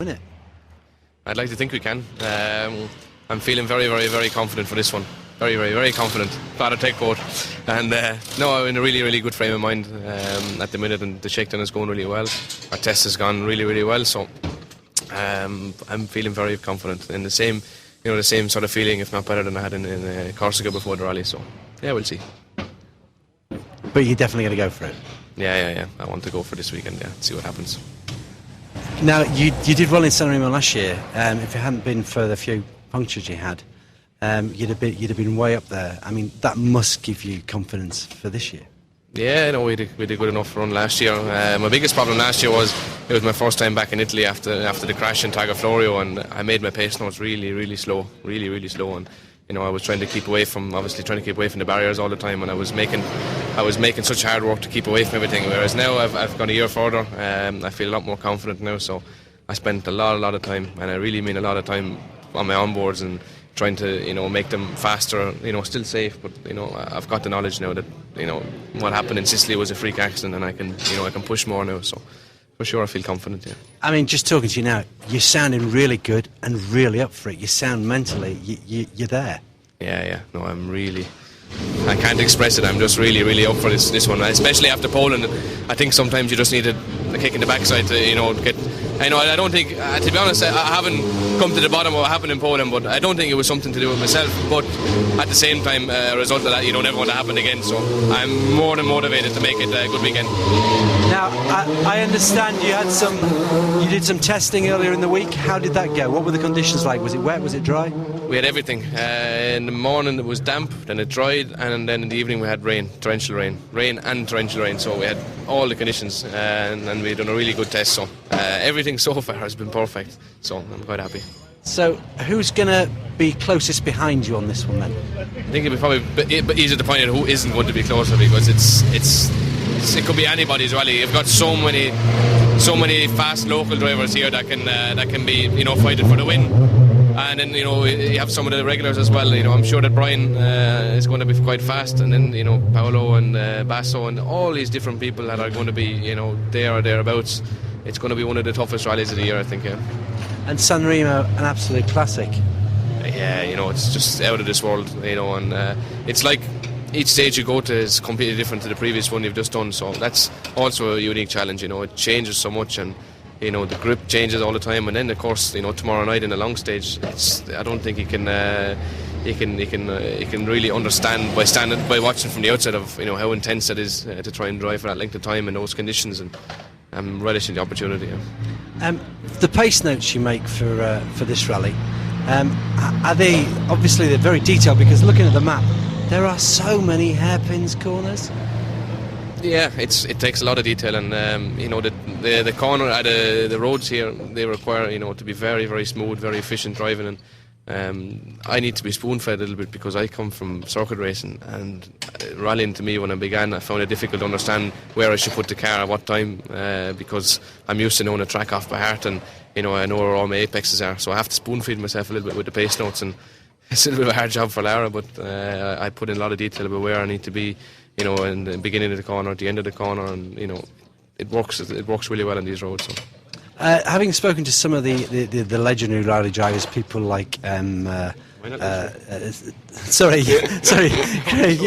Win it? I'd like to think we can. I'm feeling very, very, very confident for this one. Very, very, very confident. Glad to take both. And no, I'm in a really, really good frame of mind at the minute, and the shakedown is going really well. Our test has gone really, really well, so I'm feeling very confident. And the same sort of feeling, if not better, than I had in Corsica before the rally. So yeah, we'll see. But you're definitely going to go for it. Yeah. I want to go for this weekend. Yeah, see what happens. Now, you did well in Sanremo last year. If it hadn't been for the few punctures you had, you'd have been way up there. I mean, that must give you confidence for this year. Yeah, no, we did good enough run last year. My biggest problem last year was it was my first time back in Italy after the crash in Targa Florio, and I made my pace notes really, really slow, really slow. And I was trying to keep away from the barriers all the time, and I was making such hard work to keep away from everything. Whereas now I've gone a year further. I feel a lot more confident now. So I spent a lot of time, and I really mean a lot of time, on my onboards and trying to make them faster. Still safe, but I've got the knowledge now that what happened in Sicily was a freak accident, and I can push more now. So for sure, I feel confident. Yeah. I mean, just talking to you now, you're sounding really good and really up for it. You sound mentally, you're there. Yeah. No, I can't express it. I'm just really up for this one, especially after Poland. I think sometimes you just need a kick in the backside to get. I don't think, to be honest, I haven't come to the bottom of what happened in Poland, but I don't think it was something to do with myself. But at the same time, a result of that, you don't ever want to happen again. So I'm more than motivated to make it a good weekend. Now, I understand you did some testing earlier in the week. How did that go? What were the conditions like? Was it wet? Was it dry? We had everything. In the morning it was damp, then it dried, and then in the evening we had torrential rain and torrential rain. So we had all the conditions, and we've done a really good test. So everything so far has been perfect. So I'm quite happy. So who's going to be closest behind you on this one then? I think it'll be probably a bit easier to point out who isn't going to be closer, because it could be anybody's rally. You've got so many fast local drivers here that can be fighting for the win. And then you have some of the regulars as well. I'm sure that Brian is going to be quite fast, and then Paolo and Basso and all these different people that are going to be there or thereabouts. It's going to be one of the toughest rallies of the year, I think. Yeah. And Sanremo, an absolute classic. Yeah, it's just out of this world. And it's like each stage you go to is completely different to the previous one you've just done. So that's also a unique challenge. It changes so much, and the grip changes all the time. And then of course, tomorrow night in the long stage, I don't think he can really understand by watching from the outside of how intense it is to try and drive for that length of time in those conditions. And I'm relishing the opportunity. Yeah. The pace notes you make for this rally, are they obviously they're very detailed, because looking at the map, there are so many hairpins, corners. Yeah, it takes a lot of detail, and the corner, the roads here, they require to be very, very smooth, very efficient driving, and I need to be spoon-fed a little bit, because I come from circuit racing, and rallying to me when I began, I found it difficult to understand where I should put the car at what time, because I'm used to knowing the track off by heart, and I know where all my apexes are, so I have to spoon-feed myself a little bit with the pace notes, and it's a little bit of a hard job for Lara, but I put in a lot of detail about where I need to be, in the beginning of the corner, at the end of the corner, and it works really well on these roads. So. Having spoken to some of the legendary rally drivers, people like sorry, Craig,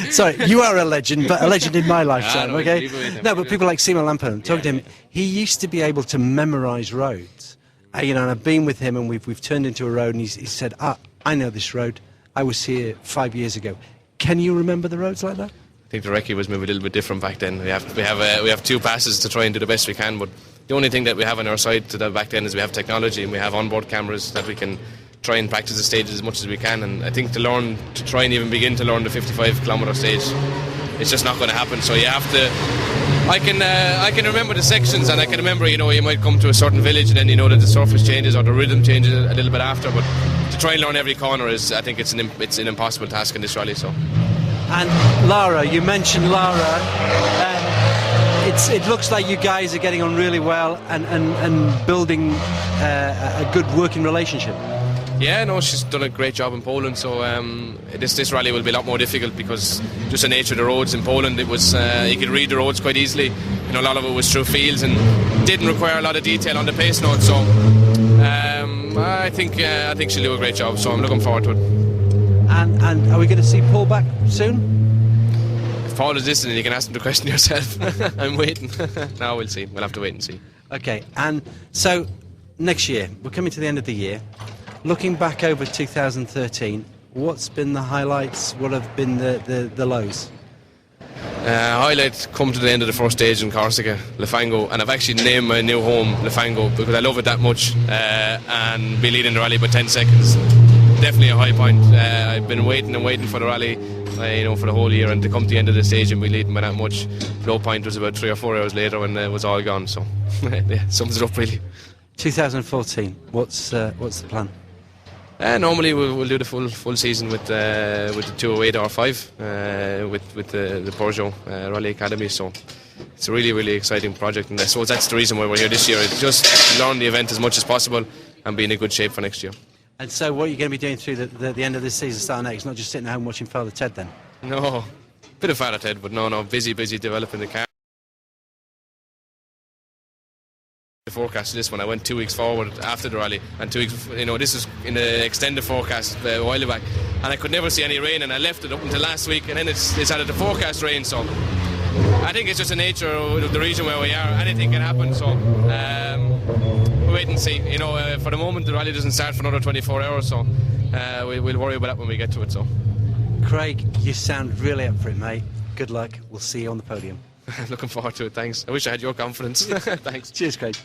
sorry, you are a legend, but a legend in my lifetime, okay? No, but people like Simo Lampone, talking to him, he used to be able to memorise roads, and I've been with him, and we've turned into a road, and he said, I know this road, I was here 5 years ago. Can you remember the roads like that? I think the recce was maybe a little bit different back then. We have two passes to try and do the best we can, but the only thing that we have on our side to that back then is we have technology, and we have onboard cameras that we can try and practice the stages as much as we can. And I think to try and even begin to learn the 55-kilometre stage, it's just not going to happen. So you have to. I can remember the sections, and I can remember you might come to a certain village, and then that the surface changes or the rhythm changes a little bit after. But to try and learn every corner I think it's an impossible task in this rally. So. And Lara, you mentioned Lara. It looks like you guys are getting on really well and building a good working relationship. Yeah, no, she's done a great job in Poland. So this rally will be a lot more difficult, because just the nature of the roads in Poland, it was you could read the roads quite easily. you know, a lot of it was through fields and didn't require a lot of detail on the pace notes. So I think she'll do a great job. So I'm looking forward to it. And are we going to see Paul back soon? If Paul is listening, you can ask him the question yourself. I'm waiting. Now we'll see. We'll have to wait and see. Okay, and so next year, we're coming to the end of the year. Looking back over 2013, what's been the highlights? What have been the lows? Highlight come to the end of the first stage in Corsica, Lefango, and I've actually named my new home Lefango because I love it that much, and be leading the rally by 10 seconds. Definitely a high point. I've been waiting and waiting for the rally, you know, for the whole year, and to come to the end of the stage and be leading by that much. Low point was about 3 or 4 hours later when it was all gone. So, yeah, sums it up really. 2014. What's the plan? Normally we'll do the full season with the 208 R5 with the Peugeot Rally Academy. So it's a really exciting project, and I suppose that's the reason why we're here this year. It's just learn the event as much as possible and be in a good shape for next year. And so what are you going to be doing through the end of this season, starting next? Not just sitting at home watching Father Ted then? No, bit of Father Ted, but no, busy developing the car. The forecast of this one, I went 2 weeks forward after the rally, and 2 weeks, you know, this is in the extended forecast a while back, and I could never see any rain, and I left it up until last week, and then it's started to forecast rain. So I think it's just the nature of the region where we are. Anything can happen. So we'll wait and see. You know, for the moment the rally doesn't start for another 24 hours, so we'll worry about that when we get to it. So Craig, you sound really up for it, mate. Good luck. We'll see you on the podium. Looking forward to it. Thanks. I wish I had your confidence. Thanks. Cheers, Craig.